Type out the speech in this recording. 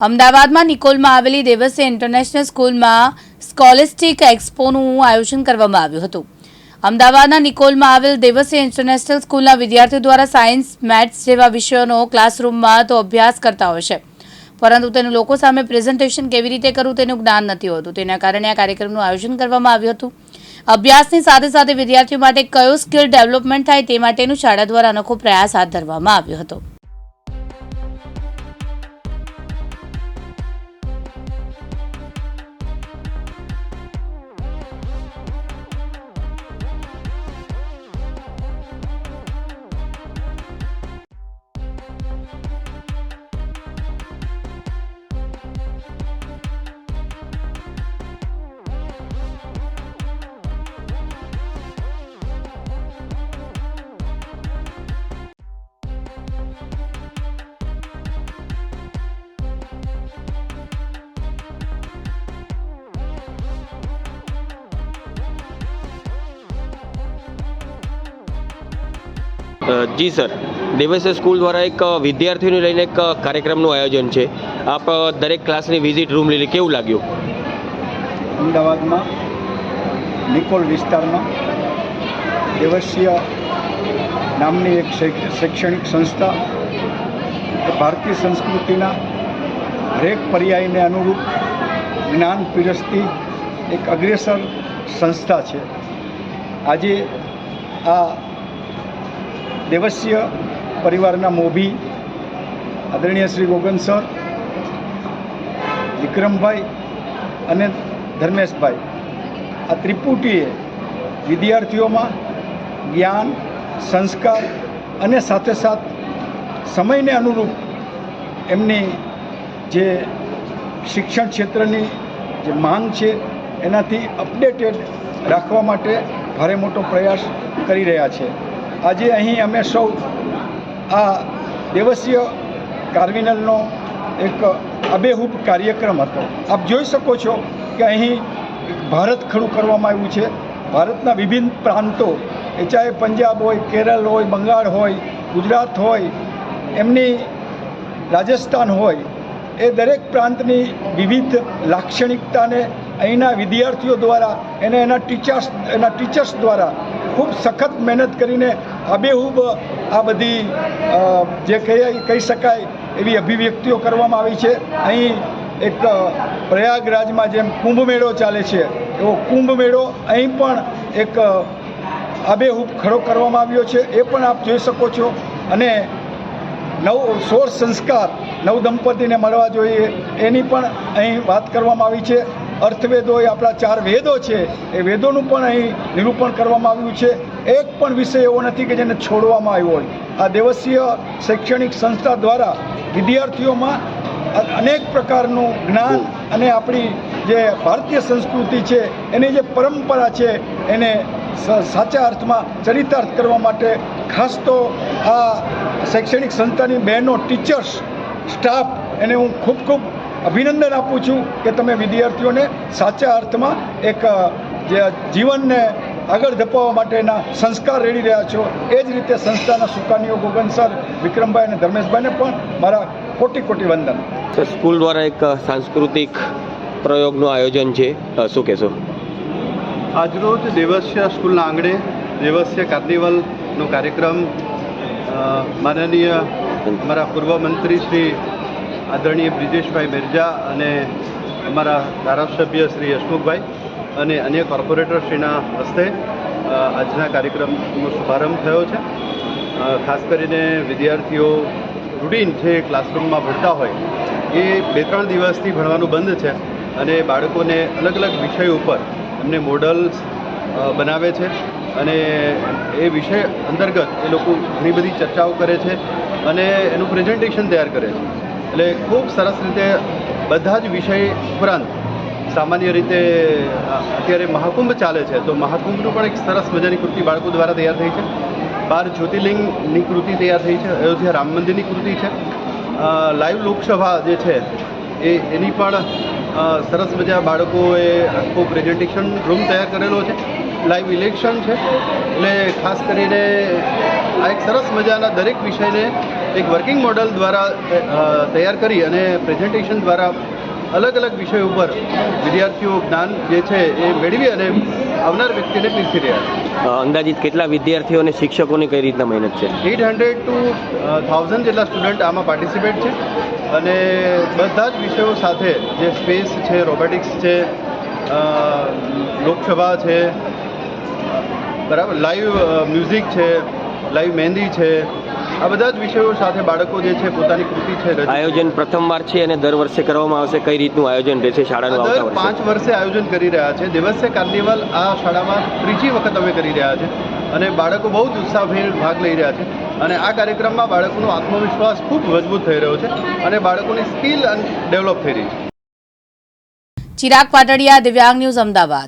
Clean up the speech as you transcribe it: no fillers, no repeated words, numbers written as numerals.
અમદાવાદમાં નિકોલમાં આવેલી દેવસ્ય ઇન્ટરનેશનલ સ્કૂલમાં સ્કોલેસ્ટિક એક્સપોનું આયોજન કરવામાં આવ્યું હતું। અમદાવાદના નિકોલમાં આવેલ દેવસ્ય ઇન્ટરનેશનલ સ્કૂલના વિદ્યાર્થીઓ દ્વારા સાયન્સ, મેથ્સ જેવા વિષયોનો ક્લાસરૂમમાં તો અભ્યાસ કરતા હોય છે, પરંતુ તેનું લોકો સામે પ્રેઝન્ટેશન કેવી રીતે કરવું તેનું જ્ઞાન નથી હોતું। તેના કારણે આ કાર્યક્રમનું આયોજન કરવામાં આવ્યું હતું। અભ્યાસની સાથે સાથે વિદ્યાર્થીઓ માટે કયો સ્કિલ ડેવલપમેન્ટ થાય તે માટેનું શાળા દ્વારા અનોખો પ્રયાસ હાથ ધરવામાં આવ્યો હતો। जी सर, देवस्य स्कूल द्वारा एक विद्यार्थीओने लईने एक कार्यक्रमનું આયોજન છે। આપ દરેક ક્લાસની વિઝિટ રૂમ લઈને કેવું લાગ્યું? અમદાવાદમાં નિકોલ વિસ્તારમાં દેવસ્ય નામની એક શૈક્ષણિક સંસ્થા ભારતીય સંસ્કૃતિના દરેક પર્યાયને અનુરૂપ જ્ઞાન પીરસતી એક અગ્રેસર સંસ્થા છે। આજે આ દેવસ્ય પરિવારના મોભી આદરણીય શ્રી ગોગન સર, વિક્રમભાઈ અને ધર્મેશભાઈ, આ ત્રિપુટીએ વિદ્યાર્થીઓમાં જ્ઞાન, સંસ્કાર અને સાથે સાથ સમયને અનુરૂપ એમની જે શિક્ષણ ક્ષેત્રની જે માંગ છે એનાથી અપડેટેડ રાખવા માટે ભારે મોટો પ્રયાસ કરી રહ્યા છે। આજે અહીં અમે સૌ આ દેવસ્ય કાર્નિવલનો એક આબેહૂબ કાર્યક્રમ હતો। આપ જોઈ શકો છો કે અહીં ભારત ખડું કરવામાં આવ્યું છે। ભારતના વિભિન્ન પ્રાંતો, એ ચાહે પંજાબ હોય, કેરળ હોય, બંગાળ હોય, ગુજરાત હોય, એમની રાજસ્થાન હોય, એ દરેક પ્રાંતની વિવિધ લાક્ષણિકતાને અહીંના વિદ્યાર્થીઓ દ્વારા એના ટીચર્સ દ્વારા ખૂબ સખત મહેનત કરીને આબેહૂબ આ બધી જે કહી શકાય એવી અભિવ્યક્તિઓ કરવામાં આવી છે। અહીં એક પ્રયાગરાજમાં જેમ કુંભ મેળો ચાલે છે એવો કુંભ મેળો અહીં પણ એક આબેહૂબ ખડો કરવામાં આવ્યો છે, એ પણ આપ જોઈ શકો છો। અને 16 સંસ્કાર નવદંપતિને મળવા જોઈએ એની પણ અહીં વાત કરવામાં આવી છે। અર્થવેદો, એ આપણા 4 વેદો છે, એ વેદોનું પણ અહીં નિરૂપણ કરવામાં આવ્યું છે। એક પણ વિષય એવો નથી કે જેને છોડવામાં આવ્યો હોય। આ દેવસ્ય શૈક્ષણિક સંસ્થા દ્વારા વિદ્યાર્થીઓમાં અનેક પ્રકારનું જ્ઞાન અને આપણી જે ભારતીય સંસ્કૃતિ છે એની જે પરંપરા છે એને સાચા અર્થમાં ચરિતાર્થ કરવા માટે ખાસ તો આ શૈક્ષણિક સંસ્થાની બહેનો, ટીચર્સ, સ્ટાફ, એને હું ખૂબ અભિનંદન આપું છું કે તમે વિદ્યાર્થીઓને સાચા અર્થમાં એક જે જીવનને આગળ ધપાવવા માટેના સંસ્કાર રેડી રહ્યા છો। એ જ રીતે સંસ્થાના સુકાનીઓ ગોગન સર, વિક્રમભાઈ અને ધર્મેશભાઈને પણ મારા કોટી વંદન। સર, સ્કૂલ દ્વારા એક સાંસ્કૃતિક પ્રયોગનું આયોજન છે, શું કહેશો? આજરોજ દેવસ્ય સ્કૂલના આંગણે દેવસ્ય કાર્નિવલનો કાર્યક્રમ માનનીય અમારા પૂર્વ મંત્રી શ્રી આદરણીય બ્રિજેશભાઈ મેરજા અને અમારા ધારાસભ્ય શ્રી હસમુખભાઈ અને અન્ય કોર્પોરેટરશ્રીના હસ્તે આજના કાર્યક્રમનો શુભારંભ થયો છે। ખાસ કરીને વિદ્યાર્થીઓ રૂટીન જે ક્લાસરૂમમાં ભણતા હોય એ 2-3 દિવસથી ભણવાનું બંધ છે અને બાળકોને અલગ વિષય ઉપર એમને મોડલ્સ બનાવે છે અને એ વિષય અંતર્ગત એ લોકો ઘણી બધી ચર્ચાઓ કરે છે અને એનું પ્રેઝન્ટેશન તૈયાર કરે છે। એટલે ખૂબ સરસ રીતે બધા જ વિષય ઉપરાંત સામાન્ય રીતે અત્યારે મહાકુંભ ચાલે છે તો મહાકુંભનું પણ એક સરસ મજાની કૃતિ બાળકો દ્વારા તૈયાર થઈ છે। 12 જ્યોતિર્લિંગની કૃતિ તૈયાર થઈ છે, અયોધ્યા રામ મંદિરની કૃતિ છે, લાઈવ લોકસભા જે છે એની પણ સરસ મજા બાળકોએ આખો પ્રેઝન્ટેશન રૂમ તૈયાર કરેલો છે। લાઈવ ઇલેક્શન છે, એટલે ખાસ કરીને આ એક સરસ મજાના દરેક વિષયને એક વર્કિંગ મોડલ દ્વારા તૈયાર કરી અને પ્રેઝન્ટેશન દ્વારા અલગ અલગ વિષયો ઉપર વિદ્યાર્થીઓ જ્ઞાન જે છે એ મેળવી અને આવનાર વ્યક્તિને પીરસી રહ્યા છે. અંદાજિત કેટલા વિદ્યાર્થીઓ અને શિક્ષકોની કઈ રીતના મહેનત છે? 800 to 1000 જેટલા સ્ટુડન્ટ આમાં પાર્ટિસિપેટ છે અને બધા જ વિષયો સાથે જે સ્પેસ છે, રોબોટિક્સ છે, લોકસભા છે, બરાબર, લાઈવ મ્યુઝિક છે, લાઈવ મહેંદી છે, આ બધા જ વિષયો સાથે બાળકો જે છે પોતાની કૃતિ છે રજૂ. આયોજન પ્રથમવાર છે અને દર વર્ષે કરવામાં આવશે. કઈ રીતનું આયોજન રહેશે શાળાનું આવતા દર વર્ષે? 5 વર્ષે આયોજન કરી રહ્યા છે. દેવસ્ય કાર્નિવલ આ શાળામાં ત્રીજી વખત અમે કરી રહ્યા છે અને બાળકો બહુ જ ઉત્સાહભેર ભાગ લઈ રહ્યા છે અને આ કાર્યક્રમમાં બાળકોનો આત્મવિશ્વાસ ખૂબ મજબૂત થઈ રહ્યો છે અને બાળકોની સ્કિલ ડેવલપ થઈ રહી છે. ચિરાગ પાટડિયા, દિવ્યાંગ ન્યૂઝ, અમદાવાદ.